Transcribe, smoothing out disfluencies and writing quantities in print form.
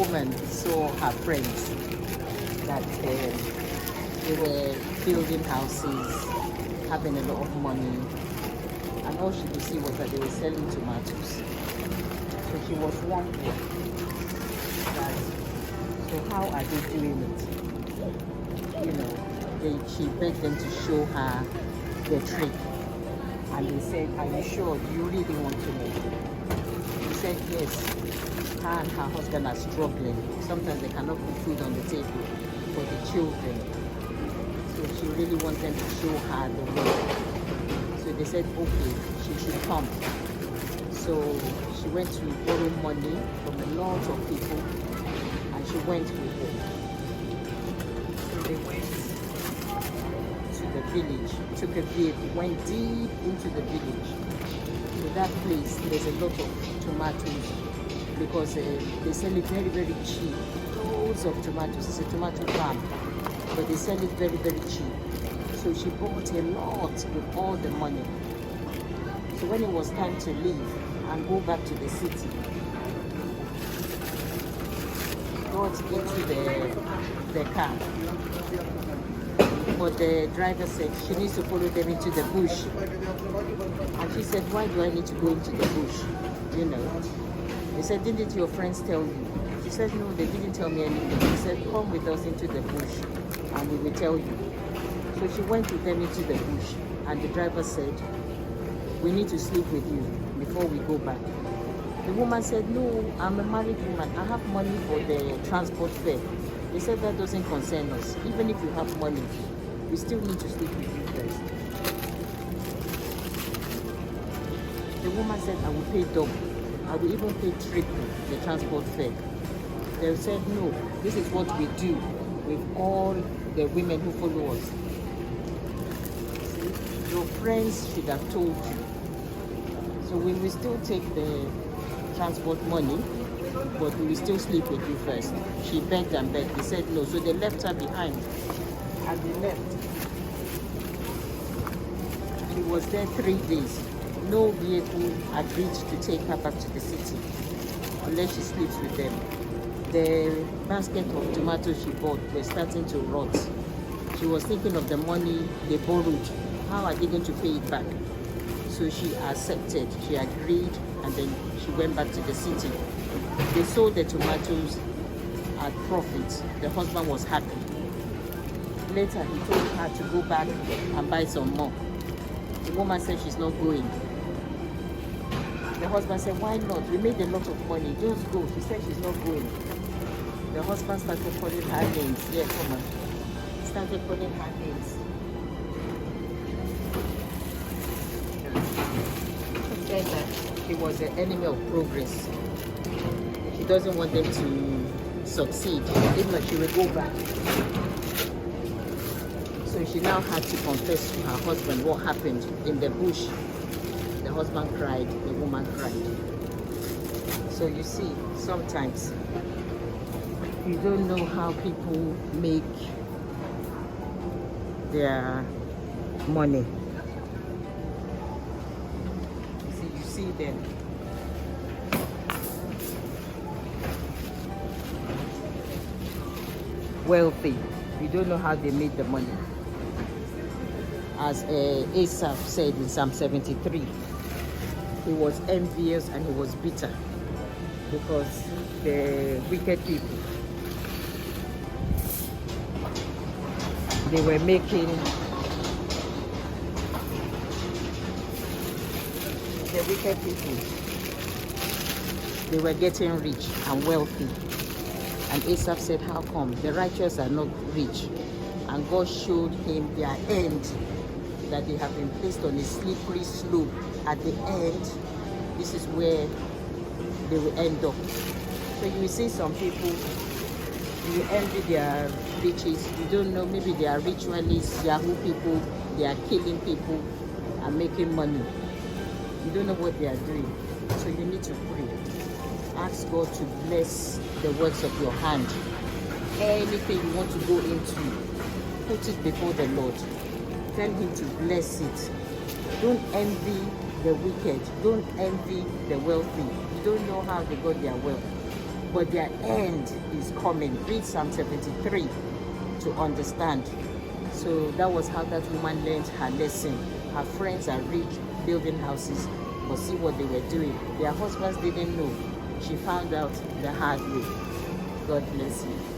woman saw her friends that they were building houses, having a lot of money, and all she could see was that they were selling tomatoes. So she was wondering that, so how are they doing it? You know, she begged them to show her the trick. And they said, are you sure? Do you really want to know? She said, yes. Her and her husband are struggling. Sometimes they cannot put food on the table for the children. So she really wants them to show her the way. So they said, okay, she should come. So she went to borrow money from a lot of people, and she went with them. So they went to the village, took a vehicle, went deep into the village. So that place, there's a lot of tomatoes because they sell it very, very cheap. Loads of tomatoes. It's a tomato farm, but they sell it very, very cheap. So she bought a lot with all the money. So when it was time to leave and go back to the city, got into the car. But the driver said she needs to follow them into the bush. And she said, why do I need to go into the bush? You know. They said, didn't your friends tell you? She said, no, they didn't tell me anything. They said, come with us into the bush and we will tell you. So she went with them into the bush, and the driver said, we need to sleep with you before we go back. The woman said, no, I'm a married woman. I have money for the transport fare. They said, that doesn't concern us. Even if you have money, we still need to sleep with you first. The woman said, I will pay double. I will even pay triple the transport fare. They said, no, this is what we do with all the women who follow us. See, your friends should have told you. So we will still take the transport money, but we will still sleep with you first. She begged and begged. They said no. So they left her behind. And they left. She was there 3 days. No vehicle agreed to take her back to the city unless she sleeps with them. The basket of tomatoes she bought were starting to rot. She was thinking of the money they borrowed. How are they going to pay it back? So she accepted, she agreed, and then she went back to the city. They sold the tomatoes at profit. The husband was happy. Later, he told her to go back and buy some more. The woman said she's not going. The husband said, why not? We made a lot of money. Just go. She said she's not going. The husband started calling her names. Yeah, come on. He started calling her names. He said that he was an enemy of progress. He doesn't want them to succeed. If not, she will go back. So she now had to confess to her husband what happened in the bush. The husband cried, the woman cried. So you see, sometimes you don't know how people make their money. You see them. Wealthy. You don't know how they made the money. As Asaph said in Psalm 73, he was envious and he was bitter because the wicked people, they were making the wicked people, they were getting rich and wealthy. And Asaph said, how come? The righteous are not rich. And God showed him their end, that they have been placed on a slippery slope. At the end, this is where they will end up. So you will see some people, you envy their riches. You don't know, maybe they are ritualists, Yahoo people, they are killing people and making money. You don't know what they are doing. So you need to pray. Ask God to bless the works of your hand. Anything you want to go into, put it before the Lord. Tell him to bless it. Don't envy the wicked. Don't envy the wealthy. You don't know how they got their wealth. but their end is coming. Read Psalm 73 to understand. So that was how that woman learned her lesson. Her friends are rich, building houses, but see what they were doing. Their husbands didn't know. She found out the hard way. God bless you.